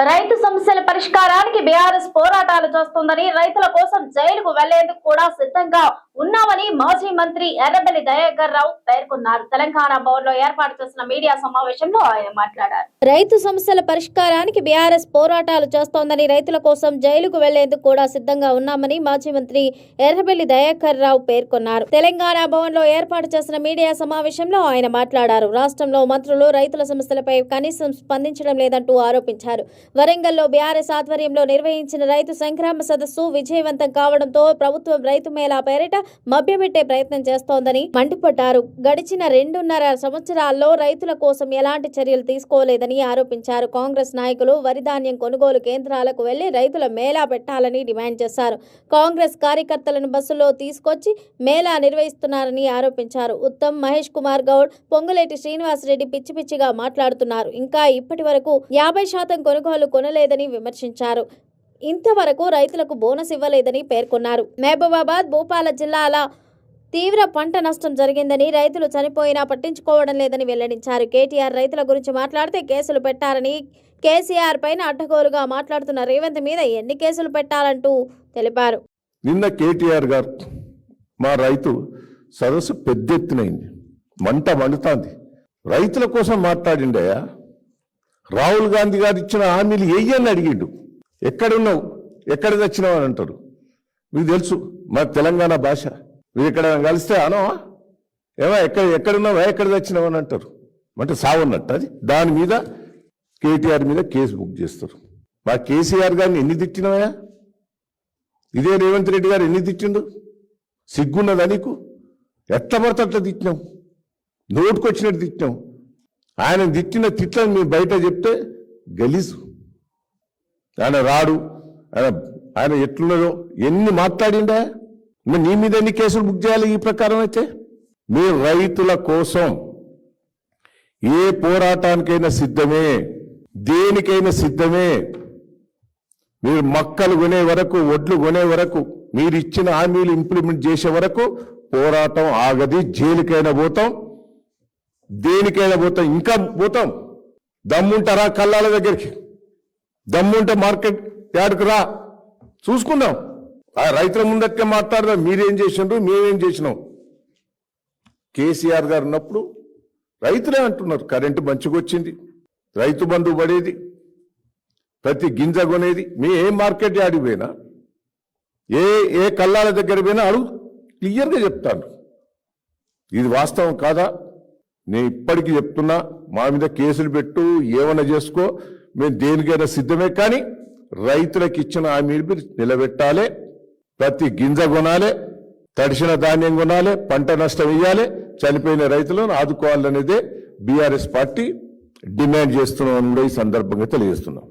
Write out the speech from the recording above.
రైతు సమస్యల పరిష్కారానికి బీఆర్ఎస్ పోరాటాలు చేస్తోందని, రైతుల కోసం జైలుకు వెళ్లేందుకు కూడా సిద్ధంగా ఉన్నామని మాజీ మంత్రి ఎర్రబెల్లి దయాకర్ రావు పేర్కొన్నారు. తెలంగాణ భవన్లో ఏర్పాటు చేసిన మీడియా సమావేశంలో ఆయన మాట్లాడారు. రైతు సమస్యల పరిష్కారానికి బీఆర్ఎస్ పోరాటాలు చేస్తోందని, రైతుల కోసం జైలుకు వెళ్లేందుకు కూడా సిద్ధంగా ఉన్నామని మాజీ మంత్రి ఎర్రబెల్లి దయాకర్ రావు పేర్కొన్నారు. తెలంగాణ భవన్లో ఏర్పాటు చేసిన మీడియా సమావేశంలో ఆయన మాట్లాడారు. రాష్ట్రంలో మంత్రులు రైతుల సమస్యలపై కనీసం స్పందించడం లేదంటూ ఆరోపించారు. వరంగల్లో బీఆర్ఎస్ ఆధ్వర్యంలో నిర్వహించిన రైతు సంగ్రామ సదస్సు విజయవంతం కావడంతో ప్రభుత్వం రైతు మేళా పేరిట మభ్యపెట్టే ప్రయత్నం చేస్తోందని మండిపడ్డారు. గడిచిన 2.5 సంవత్సరాల్లో రైతుల కోసం ఎలాంటి చర్యలు తీసుకోలేదని ఆరోపించారు. కాంగ్రెస్ నాయకులు వరి ధాన్యం కొనుగోలు కేంద్రాలకు వెళ్లి రైతుల మేళా పెట్టాలని డిమాండ్ చేశారు. కాంగ్రెస్ కార్యకర్తలను బస్సులో తీసుకొచ్చి మేళా నిర్వహిస్తున్నారని ఆరోపించారు. ఉత్తమ్, మహేష్ కుమార్ గౌడ్, పొంగులేటి శ్రీనివాసరెడ్డి పిచ్చి పిచ్చిగా మాట్లాడుతున్నారు. ఇంకా ఇప్పటి వరకు 50% కొనుగోలు కొనలేదని విమర్శించారు. ఇంతవరకు రైతులకు బోనస్ ఇవ్వలేదని పేర్కొన్నారు. మహబూబాబాద్, భూపాల జిల్లాల తీవ్ర పంట నష్టం జరిగిందని, రైతులు చనిపోయినా పట్టించుకోవడం లేదని వెల్లడించారు. కేటీఆర్ రైతుల గురించి మాట్లాడితే కేసులు పెట్టారని, కేసీఆర్ పైన అడ్డగోలుగా మాట్లాడుతున్న రేవంత్ మీద ఎన్ని కేసులు పెట్టాలంటూ తెలిపారు. నిన్న కేటీఆర్ గారు మా రైతు సదస్సు పెద్ద ఎత్తునైంది, మండుతాంది. రైతుల కోసం మాట్లాడిండయా. రాహుల్ గాంధీ గారు ఇచ్చిన హామీలు ఏయని అడిగిండు. ఎక్కడున్నావు, ఎక్కడ తెచ్చినావు అని అంటారు. మీకు తెలుసు మా తెలంగాణ భాష. మీరు ఎక్కడ కలిస్తే అనవా ఏమో ఎక్కడున్నావా, ఎక్కడ తెచ్చినావు అని అంటారు. అంటే సావున్నట్టు. అది దాని మీద కేటీఆర్ మీద కేసు బుక్ చేస్తారు. మా కేసీఆర్ గారిని ఎన్ని తిట్టినవా? ఇదే రేవంత్ రెడ్డి గారు ఎన్ని తిట్టిండు? సిగ్గున్నదా నీకు? ఎట్లా పడితే అట్లా తిట్టినావు, నోటుకొచ్చినట్టు తిట్టినావు. ఆయన తిట్టిన తిట్లను మీరు బయట చెప్తే గలీజు. ఆయన రాడు, ఆయన ఎట్లున్నదో ఎన్ని మాట్లాడిండా. నీ మీద ఎన్ని కేసులు బుక్ చేయాలి ఈ ప్రకారం అయితే? మీరు రైతుల కోసం ఏ పోరాటానికైనా సిద్ధమే, దేనికైనా సిద్ధమే. మీరు మక్కలు కొనే వరకు, ఒడ్లు కొనే వరకు, మీరు ఇచ్చిన హామీలు ఇంప్లిమెంట్ చేసే వరకు పోరాటం ఆగది. జైలుకైనా పోతాం, దేనికైనా పోతాం, ఇంకా పోతాం. దమ్ముంటారా కల్లాల దగ్గరికి, దమ్ముంటే మార్కెట్ యార్డ్కి రా, చూసుకుందాం. ఆ రైతుల ముందట్టే మాట్లాడదాం. మీరేం చేసినారు, మేమేం చేసినాం. కేసీఆర్ గారు ఉన్నప్పుడు రైతులే అంటున్నారు కరెంటు మంచిగా వచ్చింది, రైతు బంధు పడేది, ప్రతి గింజ కొనేది. మీ ఏ మార్కెట్ యార్డ్కి పోయినా, ఏ కల్లాల దగ్గర పోయినా అడుగు, క్లియర్గా చెప్తాను. ఇది వాస్తవం కాదా? నేను ఇప్పటికీ చెప్తున్నా, మా మీద కేసులు పెట్టు, ఏమైనా చేసుకో, మేము దేనికైనా సిద్ధమే. కానీ రైతులకు ఇచ్చిన హామీలు మీరు నిలబెట్టాలి. ప్రతి గింజ కొనాలి, తడిసిన ధాన్యం కొనాలి, పంట నష్టం ఇవ్వాలి, చనిపోయిన రైతులను ఆదుకోవాలనేదే బీఆర్ఎస్ పార్టీ డిమాండ్ చేస్తున్నామని కూడా ఈ సందర్భంగా తెలియజేస్తున్నాం.